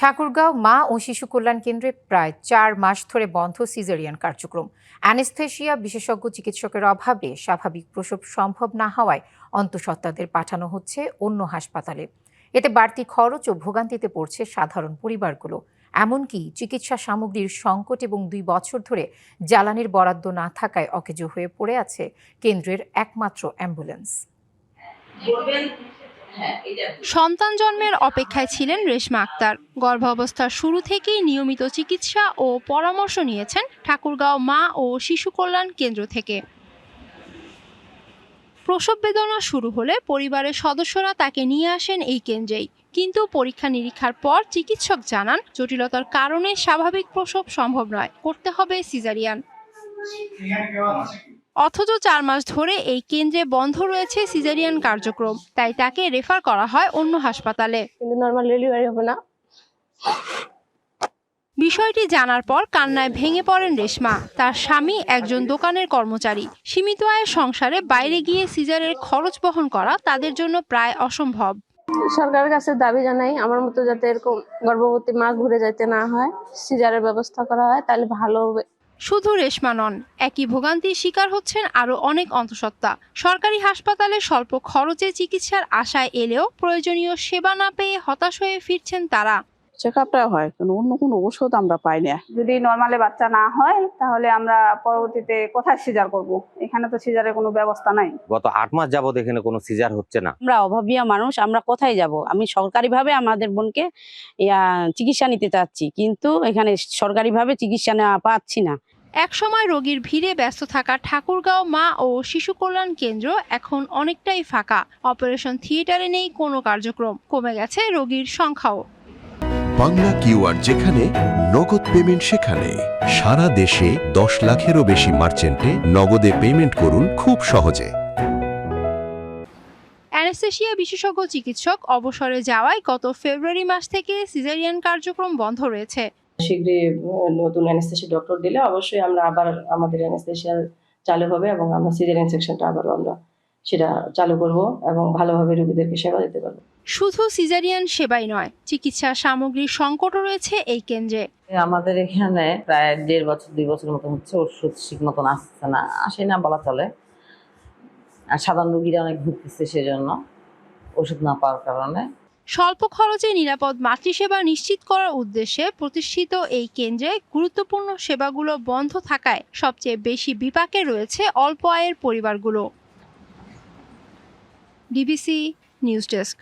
ঠাকুরগাঁও মা ও শিশু কল্যাণ কেন্দ্রে প্রায় ৪ মাস ধরে বন্ধ সিজারিয়ান কার্যক্রম। অ্যানেস্থেশিয়া বিশেষজ্ঞ চিকিৎসকের অভাবে স্বাভাবিক প্রসব সম্ভব না হওয়ায় অন্তঃসত্ত্বাদের পাঠানো হচ্ছে অন্য হাসপাতালে। এতে বাড়তি খরচ ও ভোগান্তিতে পড়ছে সাধারণ পরিবারগুলো। এমনকি চিকিৎসা সামগ্রীর সংকট এবং ২ বছর ধরে জ্বালানির বরাদ্দ না থাকায় অকেজো হয়ে পড়ে আছে কেন্দ্রের একমাত্র অ্যাম্বুলেন্স। সন্তান জন্মের অপেক্ষায় ছিলেন রেশমা আক্তার। গর্ভাবস্থার শুরু থেকেই নিয়মিত চিকিৎসা ও পরামর্শ নিয়েছেন ঠাকুরগাঁও মা ও শিশু কল্যাণ কেন্দ্র থেকে। প্রসব বেদনা শুরু হলে পরিবারের সদস্যরা তাকে নিয়ে আসেন এই কেন্দ্রেই, কিন্তু পরীক্ষা নিরীক্ষার পর চিকিৎসক জানান জটিলতার কারণে স্বাভাবিক প্রসব সম্ভব নয়, করতে হবে সিজারিয়ান। অথচ ৪ মাস ধরে এই কেন্দ্রে বন্ধ রয়েছে সিজারিয়ান কার্যক্রম, তাই তাকে রেফার করা হয় অন্য হাসপাতালে। কিন্তু নরমাল ডেলিভারি হবে না। বিষয়টি জানার পর কান্নায় ভেঙে পড়েন রেশমা। তার স্বামী একজন দোকানের কর্মচারী। সীমিত আয়ের সংসারে বাইরে গিয়ে সিজারের খরচ বহন করা তাদের জন্য প্রায় অসম্ভব। সরকারের কাছে দাবি জানাই, আমার মতো যাতে এরকম গর্ভবতী মা ঘুরে যাইতে না হয়, সিজারের ব্যবস্থা করা হয়, তাহলে ভালো হবে। শুধু রেশমা নন, একই ভোগান্তির শিকার হচ্ছেন আরও অনেক অন্তঃসত্ত্বা। সরকারি হাসপাতালে স্বল্প খরচে চিকিৎসার আশায় এলেও প্রয়োজনীয় সেবা না পেয়ে হতাশ হয়ে ফিরছেন তারা। চেকআপটা হয়, কিন্তু অন্য কোনো ওষুধ আমরা পাই না। যদি নরমালে বাচ্চা না হয় তাহলে আমরা পরবর্তীতে কোথায় সিজার করব? এখানে তো সিজারের কোনো ব্যবস্থা নাই। গত ৮ মাস যাবত এখানে কোনো সিজার হচ্ছে না। আমরা অভাবীয়া মানুষ, আমরা কোথায় যাব? আমি সরকারিভাবে আমাদের বোনকে চিকিৎসা নিতে চাচ্ছি, কিন্তু এখানে সরকারিভাবে চিকিৎসা নেওয়া পাচ্ছি না। একসময় রোগীর ভিড়ে ব্যস্ত থাকা ঠাকুরগাঁও মা ও শিশু কল্যাণ কেন্দ্র এখন অনেকটাই ফাঁকা। অপারেশন থিয়েটারে নেই কোনো কার্যক্রম, কমে গেছে রোগীর সংখ্যাও। বাংলা কিউআর যেখানে নগদ পেমেন্ট সেখানে। সারা দেশে ১০ লাখেরও বেশি মার্চেন্টে নগদে পেমেন্ট করুন খুব সহজে। অ্যানেস্থেশিয়া বিশেষজ্ঞ চিকিৎসক অবসরে যাওয়ায় গত ফেব্রুয়ারি মাস থেকে সিজারিয়ান কার্যক্রম বন্ধ রয়েছে। শীঘ্রই নতুন অ্যানেস্থেশিয়া ডক্টর দিলে অবশ্যই আমরা আবার আমাদের অ্যানেস্থেশিয়া চালু হবে এবং আমরা সিজারিয়ান সেকশনটা আবার আমরা সেটা চালু করব এবং ভালোভাবে রোগীদেরকে সেবা দিতে পারবো। শুধু সিজারিয়ান সেবাই নয়, চিকিৎসা সামগ্রীর সংকটও রয়েছে এই কেন্দ্রে। আমাদের এখানে প্রায় ১.৫ বছর ২ বছর মতো হচ্ছে ওষুধ ঠিক মতন আসছে না, আসে না বলা চলে। আর সাধারণ রোগীরা অনেক ভুগতেছে সেজন্য ওষুধ না পাওয়ার কারণে। স্বল্প খরচে নিরাপদ মাতৃসেবা নিশ্চিত করার উদ্দেশ্যে প্রতিষ্ঠিত এই কেন্দ্রে গুরুত্বপূর্ণ সেবাগুলো বন্ধ থাকায় সবচেয়ে বেশি বিপাকে রয়েছে অল্প আয়ের পরিবারগুলো। DBC news desk.